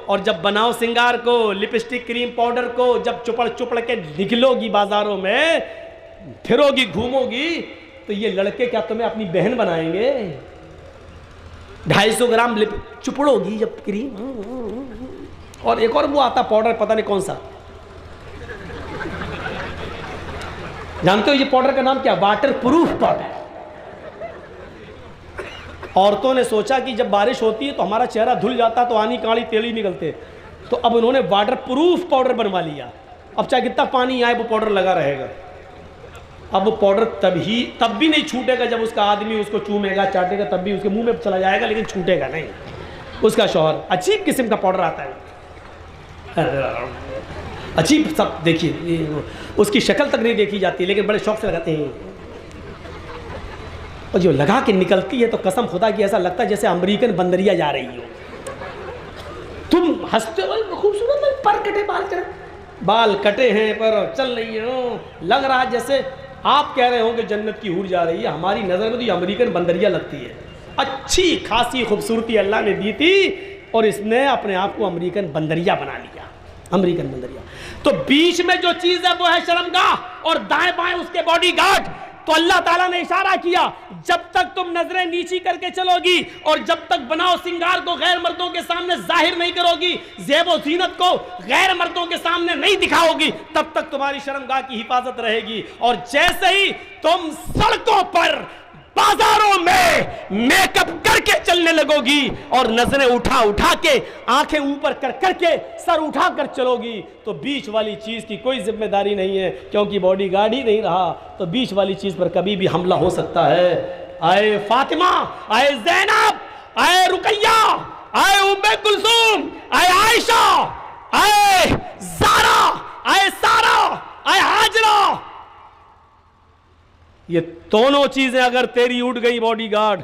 और जब बनाओ सिंगार को, लिपस्टिक क्रीम पाउडर को, जब चुपड़ चुपड़ के निकलोगी बाजारों में, फिरोगी घूमोगी, तो ये लड़के क्या तुम्हें अपनी बहन बनाएंगे? 250 ग्राम चुपड़ोगी जब क्रीम, और एक और वो आता पाउडर, पता नहीं कौन सा, जानते हो ये पाउडर का नाम क्या? Water proof powder. औरतों ने सोचा कि जब बारिश होती है तो हमारा चेहरा धुल जाता, तो आनी काली तेली निकलते, तो अब उन्होंने वाटर प्रूफ पाउडर बनवा लिया। अब चाहे कितना पानी आए वो पाउडर लगा रहेगा। अब वो पाउडर तब भी नहीं छूटेगा जब उसका आदमी उसको चूमेगा, चाटेगा, तब भी उसके मुंह में चला जाएगा, लेकिन छूटेगा नहीं। उसका शौहर अजीब किस्म का पाउडर आता है, अजीब सब, देखिए उसकी शक्ल तक नहीं देखी जाती, लेकिन बड़े शौक से लगाते हैं। और जो लगा के निकलती है तो कसम खुदा की ऐसा लगता है जैसे अमेरिकन बंदरिया जा रही हो। तुम हंसते हो, खूबसूरत पर कटे बाल कटे हैं पर चल रही हो, लग रहा है जैसे आप कह रहे हो कि जन्नत की हूर जा रही है। हमारी नज़र में तो ये अमेरिकन बंदरिया लगती है। अच्छी खासी खूबसूरती अल्लाह ने दी थी और इसने अपने आप को अमेरिकन बंदरिया बना लिया, अमेरिकन बंदरिया। तो बीच में जो चीज़ है वो है शर्मगाह, और दाएं बाएं उसके बॉडीगार्ड। तो अल्लाह ताला ने इशारा किया, जब तक तुम नजरें नीची करके चलोगी और जब तक बनाओ सिंगार को गैर मर्दों के सामने जाहिर नहीं करोगी, ज़ेब व ज़ीनत को गैर मर्दों के सामने नहीं दिखाओगी, तब तक तुम्हारी शर्मगाह की हिफाजत रहेगी। और जैसे ही तुम सड़कों पर, बाजारों में मेकअप करके चलने लगोगी और नजरें उठा उठा के, आंखें ऊपर कर करके, सर उठा कर चलोगी, तो बीच वाली चीज की कोई जिम्मेदारी नहीं है, क्योंकि बॉडीगार्ड ही नहीं रहा। तो बीच वाली चीज पर कभी भी हमला हो सकता है। आए फातिमा, आए ज़ैनब, आए रुकैया, आए उम्मे कुलसूम, आए आयशा, आए ज़ारा, आए सारा, आए हाजरा, ये दोनों चीजें अगर तेरी उठ गई बॉडीगार्ड,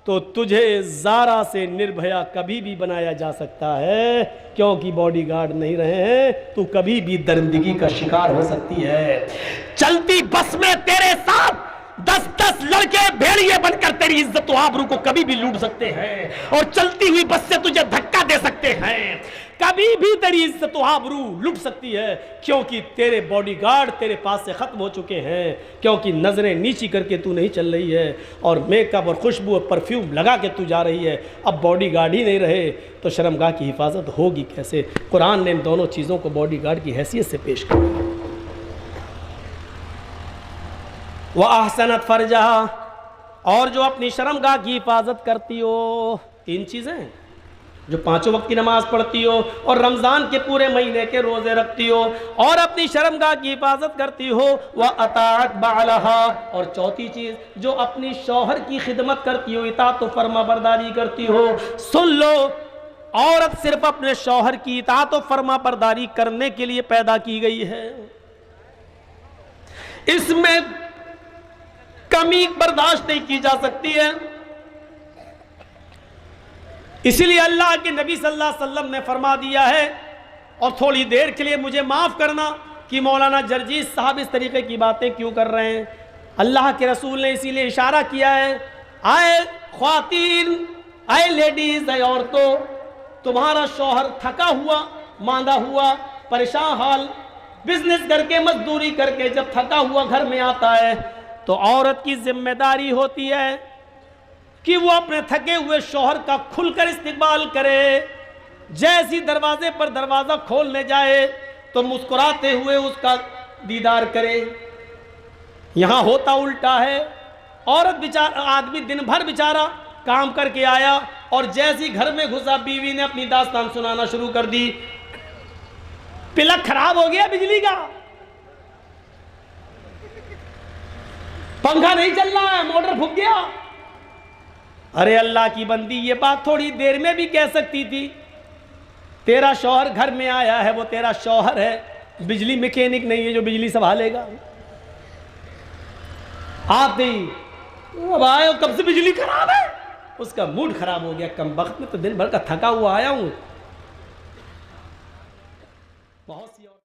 तो तुझे ज़ारा से निर्भया कभी भी बनाया जा सकता है, क्योंकि बॉडीगार्ड नहीं रहे हैं तो कभी भी दरिंदगी का शिकार हो सकती है। चलती बस में तेरे साथ 10-10 लड़के भेड़िए बनकर तेरी इज्जत व आबरू को कभी भी लूट सकते हैं, और चलती हुई बस से तुझे धक्का दे सकते हैं, कभी भी तेरी इज्जत व आबरू लूट सकती है, क्योंकि तेरे बॉडीगार्ड तेरे पास से खत्म हो चुके हैं, क्योंकि नजरें नीची करके तू नहीं चल रही है और मेकअप और खुशबू और परफ्यूम लगा के तू जा रही है। अब बॉडीगार्ड ही नहीं रहे तो शर्मगाह की हिफाजत होगी कैसे? कुरान ने इन दोनों चीज़ों को बॉडीगार्ड की हैसियत से पेश किया। वह अहसनत फरजहा, और जो अपनी शर्मगाह की हिफाजत करती हो, 3 चीज़ें, जो 5 वक्त की नमाज पढ़ती हो और रमज़ान के पूरे महीने के रोज़े रखती हो और अपनी शर्मगाह की हिफाजत करती हो, वह अताअत बालहा, और चौथी चीज़ जो अपनी शौहर की खिदमत करती हो, इताअत व फरमाबरदारी करती हो। सुन लो, औरत सिर्फ अपने शौहर की इताअत व फरमाबरदारी करने के लिए पैदा की गई है, इसमें कमी बर्दाश्त नहीं की जा सकती है। इसीलिए अल्लाह के नबी सल्लल्लाहु अलैहि वसल्लम ने फरमा दिया है, और थोड़ी देर के लिए मुझे माफ़ करना कि मौलाना जर्जीस साहब इस तरीके की बातें क्यों कर रहे हैं। अल्लाह के रसूल ने इसीलिए इशारा किया है, आए ख्वातीन, आए लेडीज़, आए औरतों, तुम्हारा शौहर थका हुआ, मांदा हुआ, परेशान हाल, बिजनेस करके, मजदूरी करके जब थका हुआ घर में आता है, तो औरत की जिम्मेदारी होती है कि वो अपने थके हुए शौहर का खुलकर इस्तेमाल करे। जैसी दरवाजे पर दरवाज़ा खोलने जाए तो मुस्कुराते हुए उसका दीदार करे। यहाँ होता उल्टा है, औरत बेचारा, आदमी दिन भर बेचारा काम करके आया और जैसी घर में घुसा बीवी ने अपनी दास्तान सुनाना शुरू कर दी। प्लग खराब हो गया बिजली का, पंखा नहीं चल रहा है, मोटर फूक गया। अरे अल्लाह की बंदी, ये बात थोड़ी देर में भी कह सकती थी। तेरा शौहर घर में आया है, वो तेरा शौहर है, बिजली मैकेनिक नहीं है जो बिजली संभालेगा। आते ही अब आए, कब से बिजली खराब है, उसका मूड खराब हो गया। कम वक्त में तो दिन भर का थका हुआ आया हूँ,